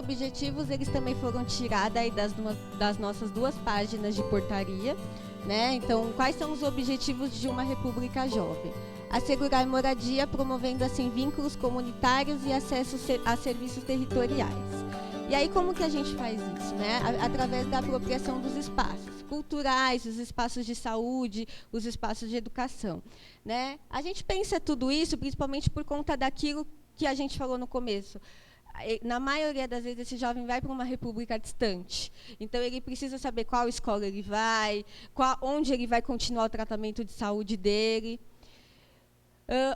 objetivos, eles também foram tirados aí das nossas 2 páginas de portaria, né? Então, quais são os objetivos de uma república jovem? Assegurar moradia, promovendo assim vínculos comunitários e acesso a serviços territoriais. E aí, como que a gente faz isso, né? Através da apropriação dos espaços culturais, os espaços de saúde, os espaços de educação, né? A gente pensa tudo isso principalmente por conta daquilo que a gente falou no começo. Na maioria das vezes, esse jovem vai para uma república distante. Então, ele precisa saber qual escola ele vai, onde ele vai continuar o tratamento de saúde dele.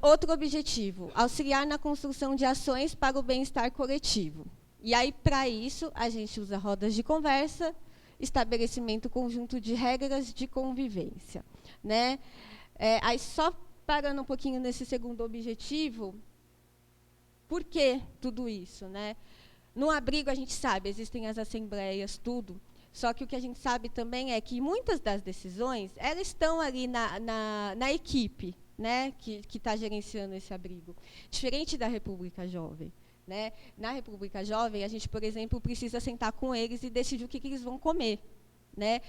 Outro objetivo, auxiliar na construção de ações para o bem-estar coletivo. E aí, para isso, a gente usa rodas de conversa, estabelecimento conjunto de regras de convivência, né? Aí, só parando um pouquinho nesse segundo objetivo, por que tudo isso, né? No abrigo, a gente sabe, existem as assembleias, tudo, só que o que a gente sabe também é que muitas das decisões, elas estão ali na equipe, né, que está gerenciando esse abrigo. Diferente da República Jovem. Né? Na República Jovem, a gente, por exemplo, precisa sentar com eles e decidir o que eles vão comer. Né?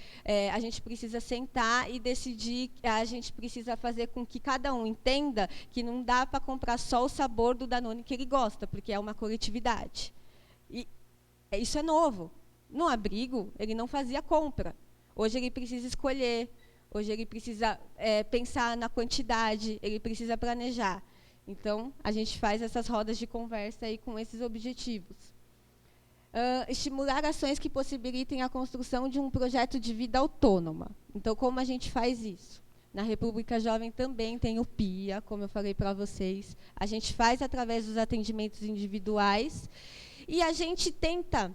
A gente precisa sentar e decidir, a gente precisa fazer com que cada um entenda que não dá para comprar só o sabor do Danone que ele gosta, porque é uma coletividade. E isso é novo. No abrigo, ele não fazia compra. Hoje ele precisa escolher, hoje ele precisa pensar na quantidade, ele precisa planejar. Então, a gente faz essas rodas de conversa aí com esses objetivos. Estimular ações que possibilitem a construção de um projeto de vida autônoma. Então, como a gente faz isso? Na República Jovem também tem o PIA, como eu falei para vocês. A gente faz através dos atendimentos individuais e a gente tenta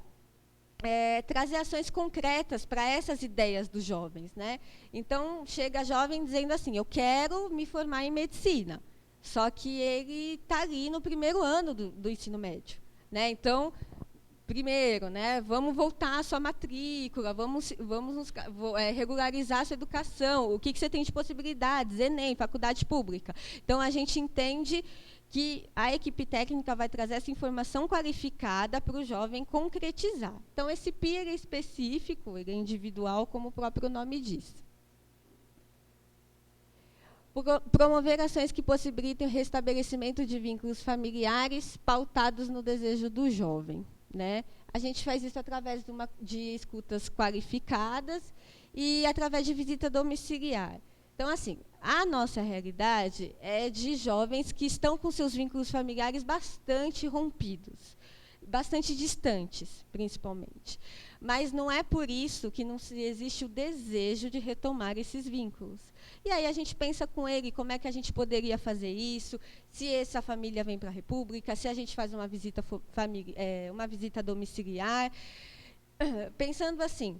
trazer ações concretas para essas ideias dos jovens, né? Então, chega jovem dizendo assim, eu quero me formar em medicina. Só que ele está ali no primeiro ano do ensino médio. Né? Então, primeiro, né, vamos voltar à sua matrícula, vamos regularizar a sua educação, o que você tem de possibilidades, Enem, faculdade pública. Então, a gente entende que a equipe técnica vai trazer essa informação qualificada para o jovem concretizar. Então, esse PIA é específico, ele é individual, como o próprio nome diz. Promover ações que possibilitem o restabelecimento de vínculos familiares pautados no desejo do jovem. Né? A gente faz isso através de escutas qualificadas e através de visita domiciliar. Então, assim, a nossa realidade é de jovens que estão com seus vínculos familiares bastante rompidos, bastante distantes, principalmente. Mas não é por isso que não existe o desejo de retomar esses vínculos. E aí a gente pensa com ele como é que a gente poderia fazer isso, se essa família vem para a República, se a gente faz uma visita domiciliar. Pensando assim,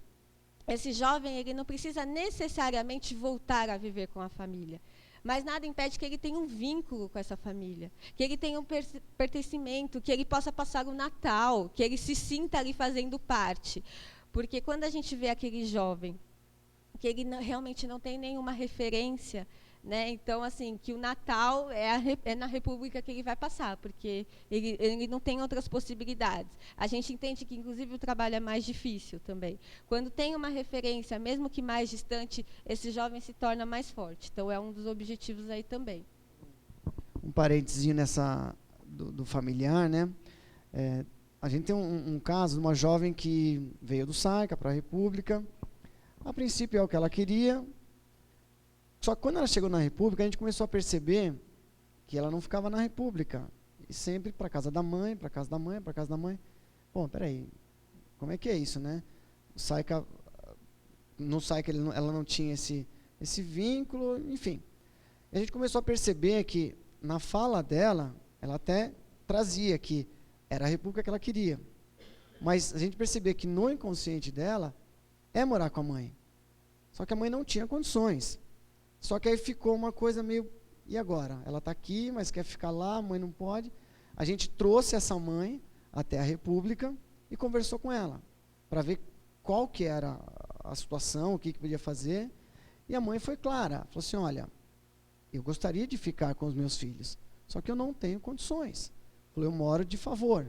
esse jovem ele não precisa necessariamente voltar a viver com a família, mas nada impede que ele tenha um vínculo com essa família, que ele tenha um pertencimento, que ele possa passar o Natal, que ele se sinta ali fazendo parte. Porque quando a gente vê aquele jovem que ele realmente não tem nenhuma referência, né? Então, assim, que o Natal é na República que ele vai passar, porque ele não tem outras possibilidades. A gente entende que, inclusive, o trabalho é mais difícil também. Quando tem uma referência, mesmo que mais distante, esse jovem se torna mais forte. Então, é um dos objetivos aí também. Um parênteses nessa do familiar, né? A gente tem um caso de uma jovem que veio do SAICA para a República. A princípio é o que ela queria. Só que quando ela chegou na República, a gente começou a perceber que ela não ficava na República. E sempre para a casa da mãe, para a casa da mãe, para a casa da mãe. Bom, peraí, como é que é isso, né? No SAICA ela não tinha esse vínculo, enfim. E a gente começou a perceber que, na fala dela, ela até trazia que era a República que ela queria. Mas a gente percebeu que no inconsciente dela é morar com a mãe. Só que a mãe não tinha condições. Só que aí ficou uma coisa meio, e agora? Ela está aqui, mas quer ficar lá, a mãe não pode. A gente trouxe essa mãe até a República e conversou com ela, para ver qual que era a situação, o que podia fazer. E a mãe foi clara, falou assim, olha, eu gostaria de ficar com os meus filhos, só que eu não tenho condições. Falou, eu moro de favor.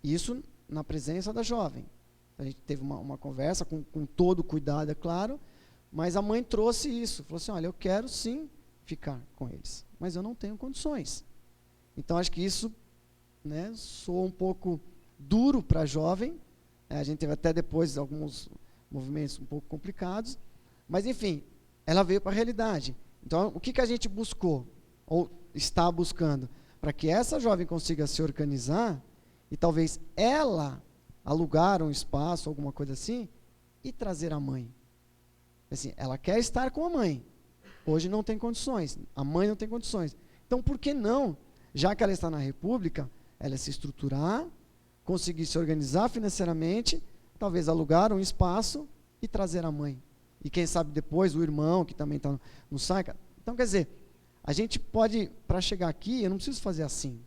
Isso na presença da jovem. A gente teve uma conversa com todo cuidado, é claro, mas a mãe trouxe isso, falou assim, olha, eu quero sim ficar com eles, mas eu não tenho condições. Então, acho que isso, né, soa um pouco duro para a jovem. A gente teve até depois alguns movimentos um pouco complicados, mas, enfim, ela veio para a realidade. Então, o que a gente buscou, ou está buscando? Para que essa jovem consiga se organizar e talvez ela alugar um espaço, alguma coisa assim, e trazer a mãe. Assim, ela quer estar com a mãe. Hoje não tem condições, a mãe não tem condições. Então, por que não, já que ela está na República, ela se estruturar, conseguir se organizar financeiramente, talvez alugar um espaço e trazer a mãe. E quem sabe depois o irmão, que também está no SAICA. Então, quer dizer, a gente pode, para chegar aqui, eu não preciso fazer assim.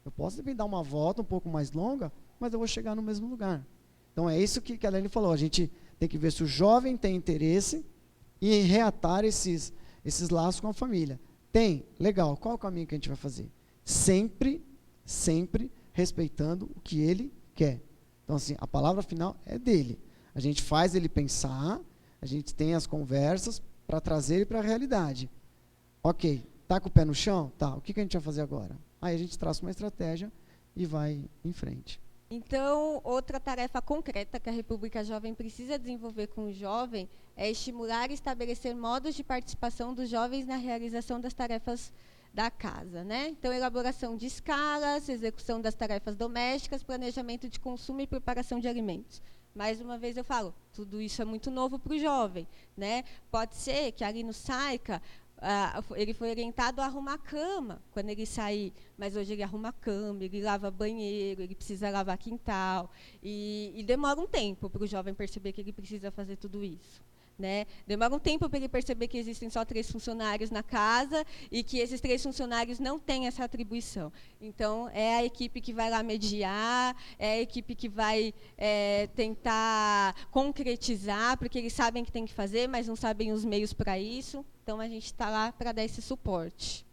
Eu posso também dar uma volta um pouco mais longa, mas eu vou chegar no mesmo lugar. Então, é isso que a Lene falou. A gente tem que ver se o jovem tem interesse em reatar esses laços com a família. Tem? Legal. Qual é o caminho que a gente vai fazer? Sempre respeitando o que ele quer. Então, assim, a palavra final é dele. A gente faz ele pensar, a gente tem as conversas para trazer ele para a realidade. Ok, tá com o pé no chão? Tá, o que a gente vai fazer agora? Aí a gente traça uma estratégia e vai em frente. Então, outra tarefa concreta que a República Jovem precisa desenvolver com o jovem é estimular e estabelecer modos de participação dos jovens na realização das tarefas da casa, né? Então, elaboração de escalas, execução das tarefas domésticas, planejamento de consumo e preparação de alimentos. Mais uma vez eu falo, tudo isso é muito novo para o jovem, né? Pode ser que ali no SAICA, ele foi orientado a arrumar a cama quando ele sair, mas hoje ele arruma a cama, ele lava banheiro, ele precisa lavar quintal, e demora um tempo para o jovem perceber que ele precisa fazer tudo isso. Né? Demora um tempo para ele perceber que existem só 3 funcionários na casa e que esses 3 funcionários não têm essa atribuição. Então, é a equipe que vai lá mediar, é a equipe que vai tentar concretizar, porque eles sabem que tem que fazer, mas não sabem os meios para isso. Então, a gente está lá para dar esse suporte.